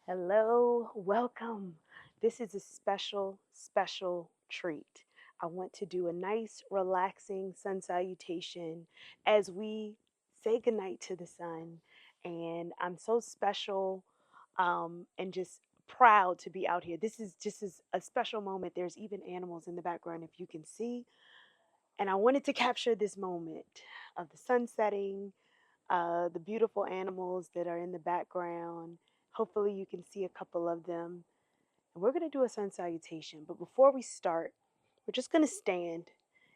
Hello, welcome. This is a special treat. I want to do a nice, relaxing sun salutation as we say goodnight to the sun. And I'm so special and just proud to be out here. This is just a special moment. There's even animals in the background, if you can see. And I wanted to capture this moment of the sun setting, the beautiful animals that are in the background. Hopefully, you can see a couple of them. And we're going to do a sun salutation. But before we start, we're just going to stand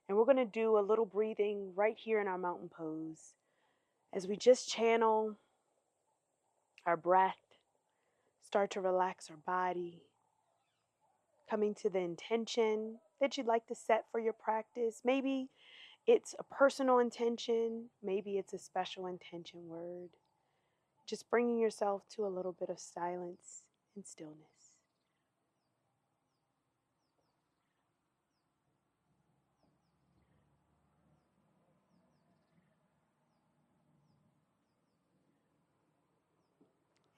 and we're going to do a little breathing right here in our mountain pose as we just channel our breath, start to relax our body, coming to the intention that you'd like to set for your practice. Maybe it's a personal intention, maybe it's a special intention word. Just bringing yourself to a little bit of silence and stillness.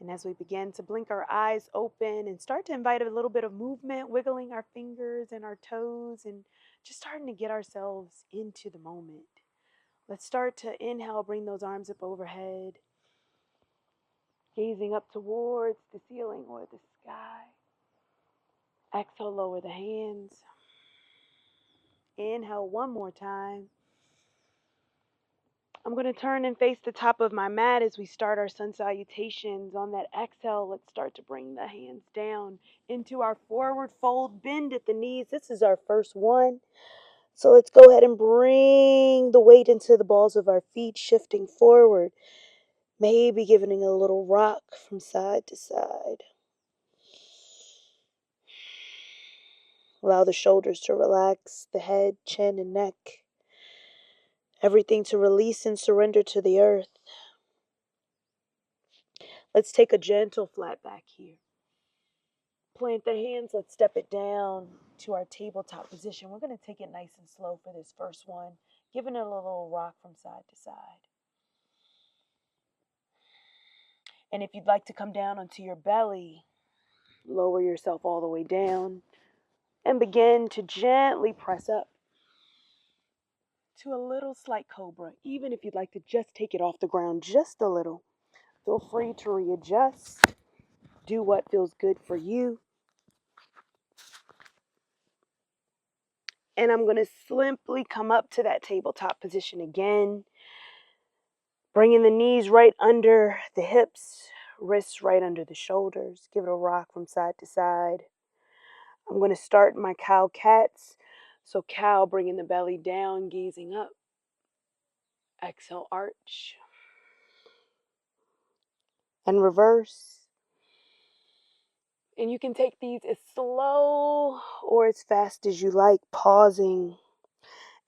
And as we begin to blink our eyes open and start to invite a little bit of movement, wiggling our fingers and our toes, and just starting to get ourselves into the moment. Let's start to inhale, bring those arms up overhead, gazing up towards the ceiling or the sky. Exhale, lower the hands. Inhale one more time. I'm going to turn and face the top of my mat as we start our sun salutations. On that exhale, let's start to bring the hands down into our forward fold, bend at the knees. This is our first one. So let's go ahead and bring the weight into the balls of our feet, shifting forward, maybe giving a little rock from side to side. Allow the shoulders to relax, the head, chin, and neck. Everything to release and surrender to the earth. Let's take a gentle flat back here. Plant the hands. Let's step it down to our tabletop position. We're going to take it nice and slow for this first one, giving it a little rock from side to side. And if you'd like to come down onto your belly, lower yourself all the way down and begin to gently press up to a little slight cobra. Even if you'd like to just take it off the ground just a little, feel free to readjust. Do what feels good for you. And I'm going to simply come up to that tabletop position again, bringing the knees right under the hips, wrists right under the shoulders. Give it a rock from side to side. I'm going to start my cow cats. So cow, bringing the belly down, gazing up. Exhale, arch. And reverse. And you can take these as slow or as fast as you like, pausing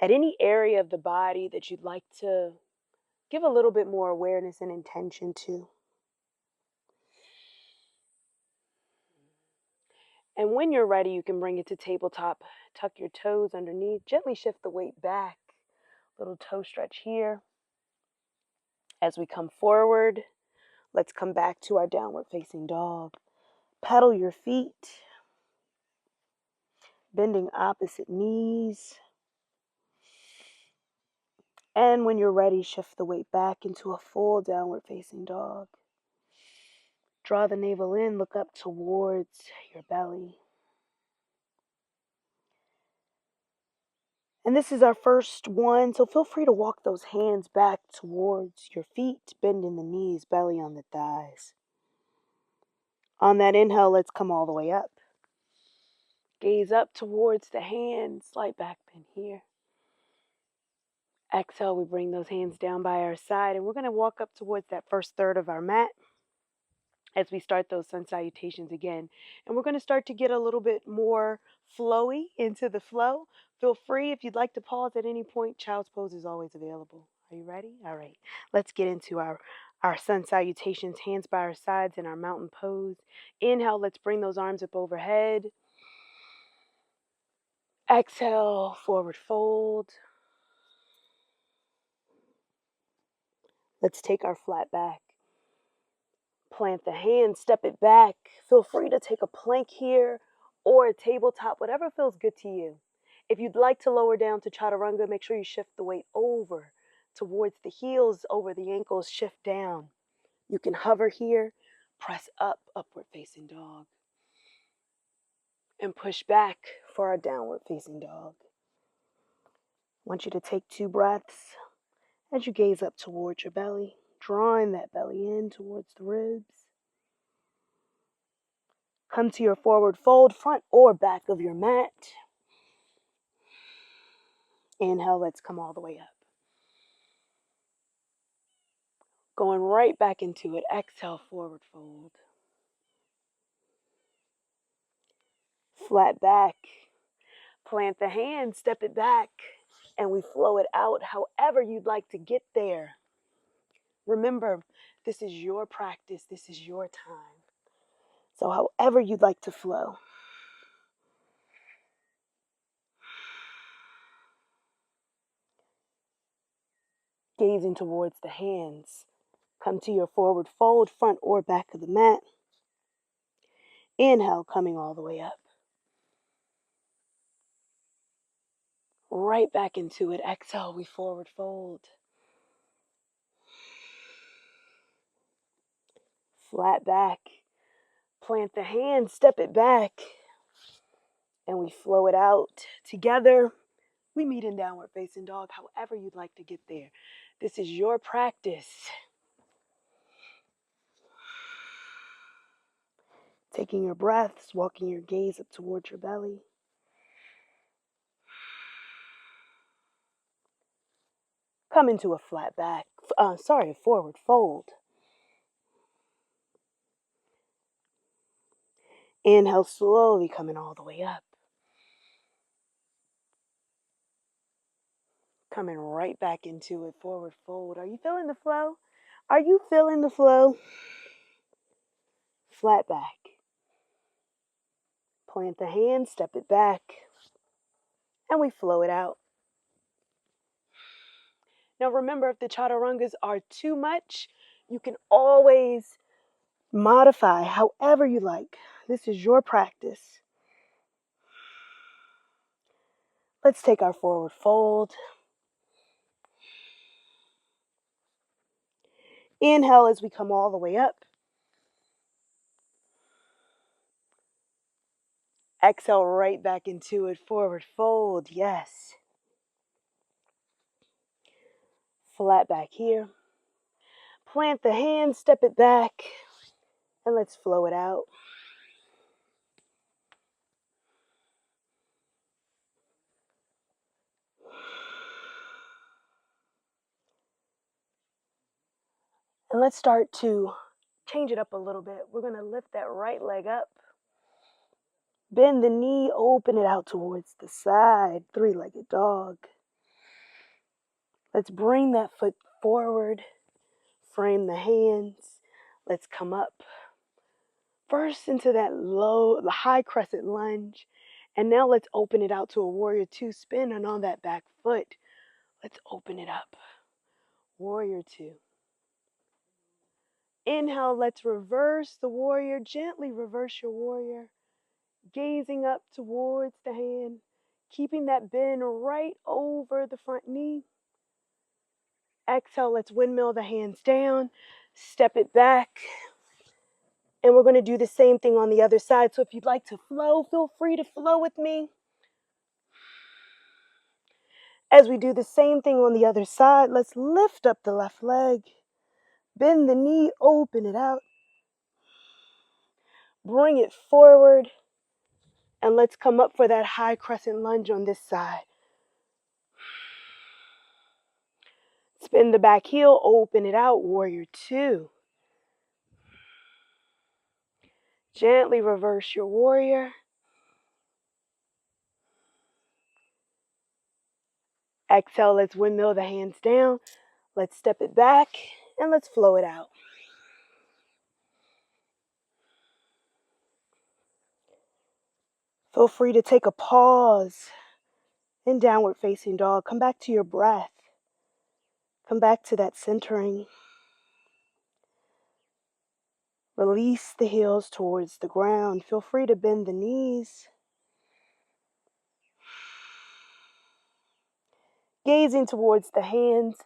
at any area of the body that you'd like to give a little bit more awareness and intention to. And when you're ready, you can bring it to tabletop. Tuck your toes underneath. Gently shift the weight back. Little toe stretch here. As we come forward, let's come back to our downward facing dog. Pedal your feet. Bending opposite knees. And when you're ready, shift the weight back into a full downward facing dog. Draw the navel in, look up towards your belly. And this is our first one, so feel free to walk those hands back towards your feet, bending the knees, belly on the thighs. On that inhale, let's come all the way up. Gaze up towards the hands, slight back bend here. Exhale, we bring those hands down by our side, and we're going to walk up towards that first third of our mat as we start those sun salutations again. And we're going to start to get a little bit more flowy into the flow. Feel free, if you'd like to pause at any point, child's pose is always available. Are you ready? All right. Let's get into our sun salutations, hands by our sides in our mountain pose. Inhale, let's bring those arms up overhead. Exhale, forward fold. Let's take our flat back. Plant the hand, step it back. Feel free to take a plank here or a tabletop, whatever feels good to you. If you'd like to lower down to chaturanga, make sure you shift the weight over towards the heels, over the ankles, shift down. You can hover here, press up, upward facing dog, and push back for our downward facing dog. I want you to take 2 breaths as you gaze up towards your belly, drawing that belly in towards the ribs. Come to your forward fold, front or back of your mat. Inhale, let's come all the way up. Going right back into it. Exhale, forward fold. Flat back. Plant the hand, step it back, and we flow it out however you'd like to get there. Remember, this is your practice. This is your time. So however you'd like to flow. Gazing towards the hands. Come to your forward fold, front or back of the mat. Inhale, coming all the way up. Right back into it. Exhale, we forward fold. Flat back. Plant the hand, step it back. And we flow it out. Together, we meet in downward facing dog, however you'd like to get there. This is your practice. Taking your breaths, walking your gaze up towards your belly. Come into a flat back, a forward fold. Inhale, slowly coming all the way up. Coming right back into it, forward fold. Are you feeling the flow? Are you feeling the flow? Flat back. Plant the hand, step it back, and we flow it out. Now remember, if the chaturangas are too much, you can always modify however you like. This is your practice. Let's take our forward fold. Inhale as we come all the way up. Exhale right back into it, forward fold, yes. Flat back here. Plant the hand, step it back, and let's flow it out. And let's start to change it up a little bit. We're going to lift that right leg up. Bend the knee, open it out towards the side, 3-legged dog. Let's bring that foot forward, frame the hands. Let's come up first into that the high crescent lunge. And now let's open it out to a warrior 2 spin, and on that back foot, let's open it up. Warrior 2. Inhale, let's reverse the warrior. Gently reverse your warrior. Gazing up towards the hand. Keeping that bend right over the front knee. Exhale, let's windmill the hands down. Step it back. And we're going to do the same thing on the other side. So if you'd like to flow, feel free to flow with me. As we do the same thing on the other side, let's lift up the left leg. Bend the knee, open it out. Bring it forward. And let's come up for that high crescent lunge on this side. Spin the back heel, open it out, warrior 2. Gently reverse your warrior. Exhale, let's windmill the hands down. Let's step it back and let's flow it out. Feel free to take a pause in downward facing dog. Come back to your breath. Come back to that centering. Release the heels towards the ground. Feel free to bend the knees. Gazing towards the hands,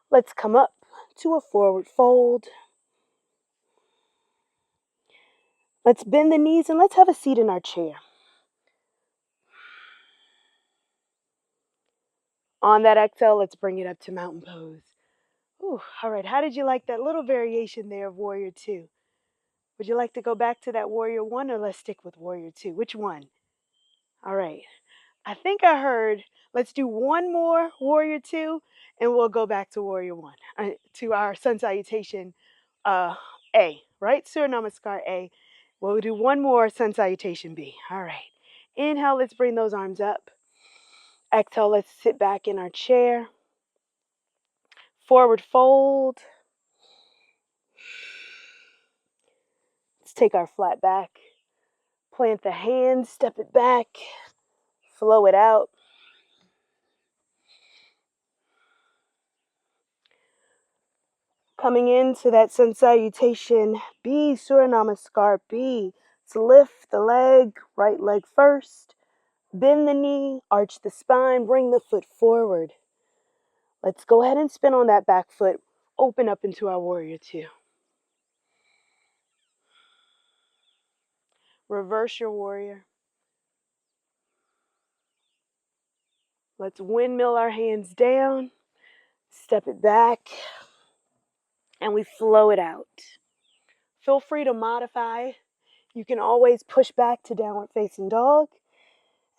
let's come up to a forward fold. Let's bend the knees and let's have a seat in our chair. On that exhale, let's bring it up to mountain pose. Ooh, all right, how did you like that little variation there of warrior two? Would you like to go back to that warrior one, or let's stick with warrior two? Which one? All right. I think I heard, let's do one more warrior two, and we'll go back to warrior one, to our sun salutation A, right? Surya Namaskar A. We'll do one more sun salutation B. All right. Inhale, let's bring those arms up. Exhale, let's sit back in our chair. Forward fold. Let's take our flat back. Plant the hands, step it back, flow it out. Coming into that sun salutation B, Surya Namaskar B. Let's lift the leg, right leg first. Bend the knee, arch the spine, bring the foot forward. Let's go ahead and spin on that back foot. Open up into our warrior two. Reverse your warrior. Let's windmill our hands down, step it back, and we flow it out. Feel free to modify. You can always push back to downward facing dog.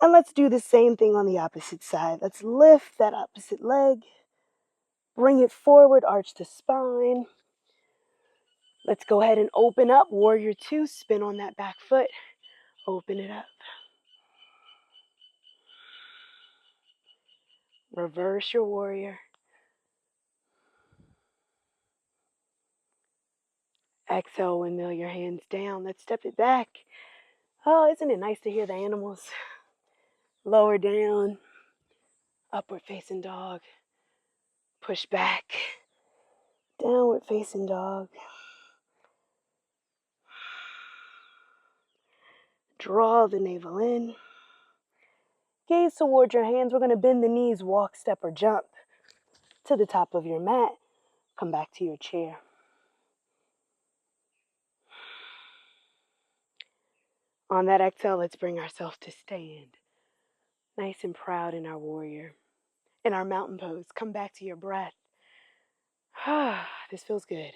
And let's do the same thing on the opposite side. Let's lift that opposite leg. Bring it forward, arch the spine. Let's go ahead and open up. Warrior two, spin on that back foot. Open it up. Reverse your warrior. Exhale, windmill your hands down. Let's step it back. Oh, isn't it nice to hear the animals? Lower down. Upward facing dog. Push back. Downward facing dog. Draw the navel in. Gaze towards your hands. We're going to bend the knees, walk, step, or jump to the top of your mat. Come back to your chair. On that exhale, let's bring ourselves to stand. Nice and proud in our warrior. In our mountain pose. Come back to your breath. This feels good.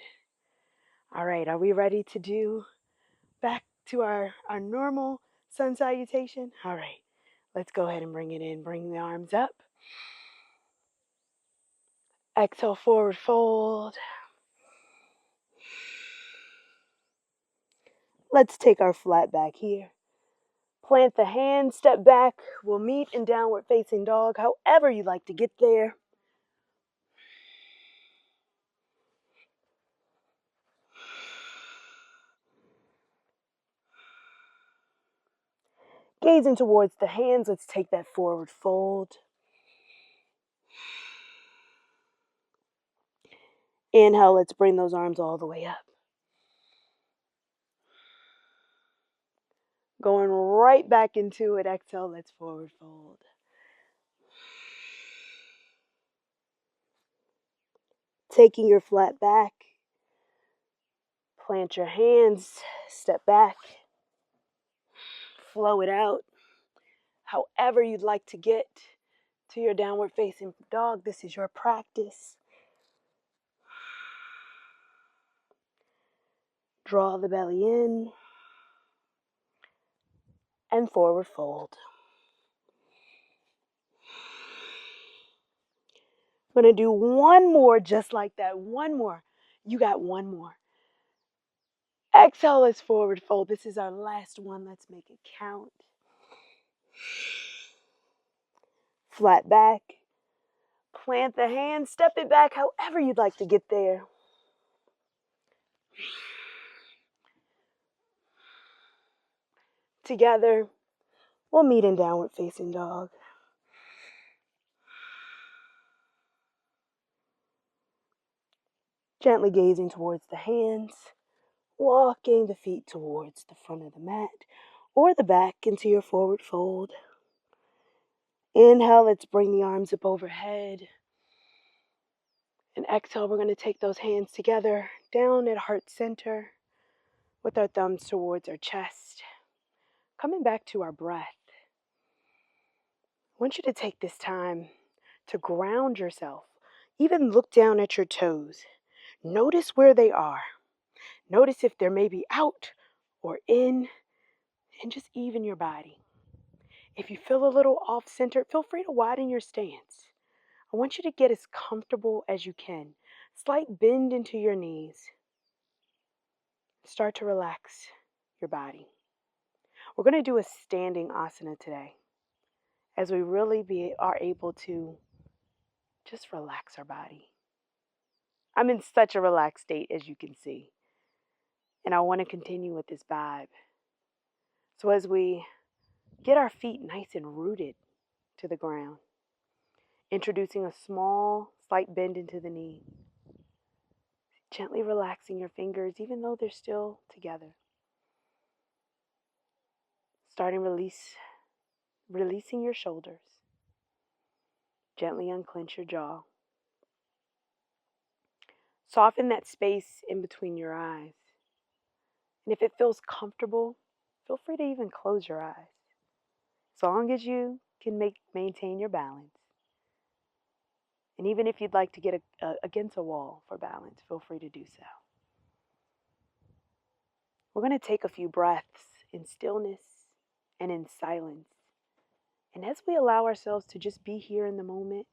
All right, are we ready to do back to our normal sun salutation? All right, let's go ahead and bring it in. Bring the arms up. Exhale, forward fold. Let's take our flat back here. Plant the hands, step back. We'll meet in downward facing dog, however you like to get there. Gazing towards the hands, let's take that forward fold. Inhale, let's bring those arms all the way up. Going right back into it. Exhale, let's forward fold. Taking your flat back. Plant your hands, step back. Flow it out. However you'd like to get to your downward facing dog, this is your practice. Draw the belly in and forward fold. I'm going to do one more just like that. One more. You got one more. Exhale, let's forward fold. This is our last one. Let's make it count. Flat back. Plant the hand, step it back however you'd like to get there. Together, we'll meet in downward facing dog. Gently gazing towards the hands. walking the feet towards the front of the mat or the back into your forward fold. Inhale, let's bring the arms up overhead. And exhale, we're going to take those hands together down at heart center with our thumbs towards our chest. Coming back to our breath. I want you to take this time to ground yourself. Even look down at your toes. Notice where they are. Notice if they're maybe out or in, and just even your body. If you feel a little off center, feel free to widen your stance. I want you to get as comfortable as you can. Slight bend into your knees. Start to relax your body. We're going to do a standing asana today as we really are able to just relax our body. I'm in such a relaxed state, as you can see, and I want to continue with this vibe. So as we get our feet nice and rooted to the ground, introducing a small, slight bend into the knee, gently relaxing your fingers even though they're still together. Starting releasing your shoulders. Gently unclench your jaw. Soften that space in between your eyes. And if it feels comfortable, feel free to even close your eyes. As long as you can maintain your balance. And even if you'd like to get against a wall for balance, feel free to do so. We're going to take a few breaths in stillness and in silence. And as we allow ourselves to just be here in the moment,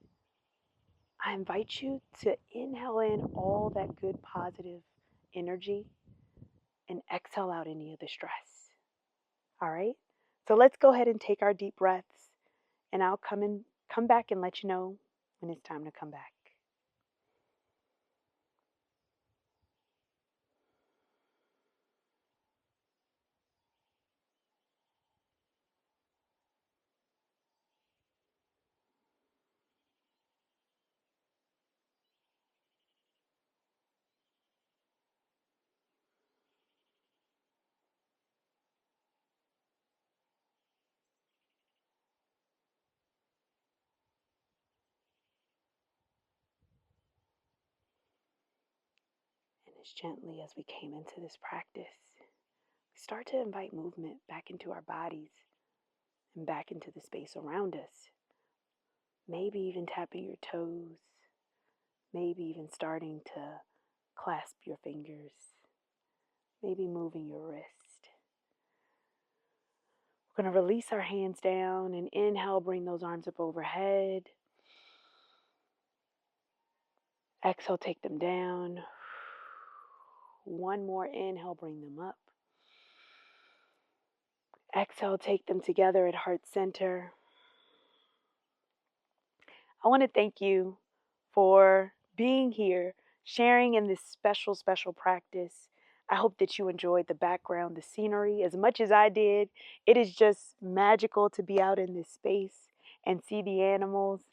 I invite you to inhale in all that good positive energy and exhale out any of the stress. All right? So let's go ahead and take our deep breaths, and I'll come back and let you know when it's time to come back. And as gently as we came into this practice, we start to invite movement back into our bodies and back into the space around us. Maybe even tapping your toes, maybe even starting to clasp your fingers, maybe moving your wrist. We're going to release our hands down and inhale, bring those arms up overhead. Exhale, take them down. One more inhale, bring them up. Exhale, take them together at heart center. I want to thank you for being here, sharing in this special, special practice. I hope that you enjoyed the background, the scenery, as much as I did. It is just magical to be out in this space and see the animals.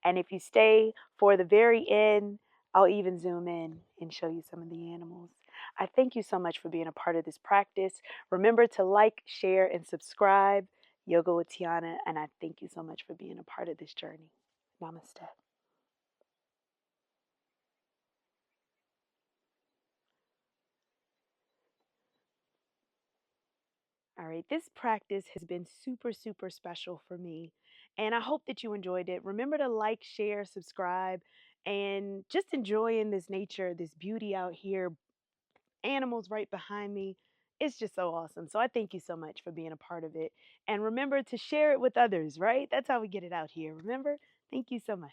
And if you stay for the very end, I'll even zoom in and show you some of the animals. I thank you so much for being a part of this practice. Remember to like, share, and subscribe. Yoga with Tianna, and I thank you so much for being a part of this journey. Namaste. All right, this practice has been super, super special for me, and I hope that you enjoyed it. Remember to like, share, subscribe, and just enjoying this nature, this beauty out here, animals right behind me. It's just so awesome. So I thank you so much for being a part of it. And remember to share it with others, right? That's how we get it out here. Remember? Thank you so much.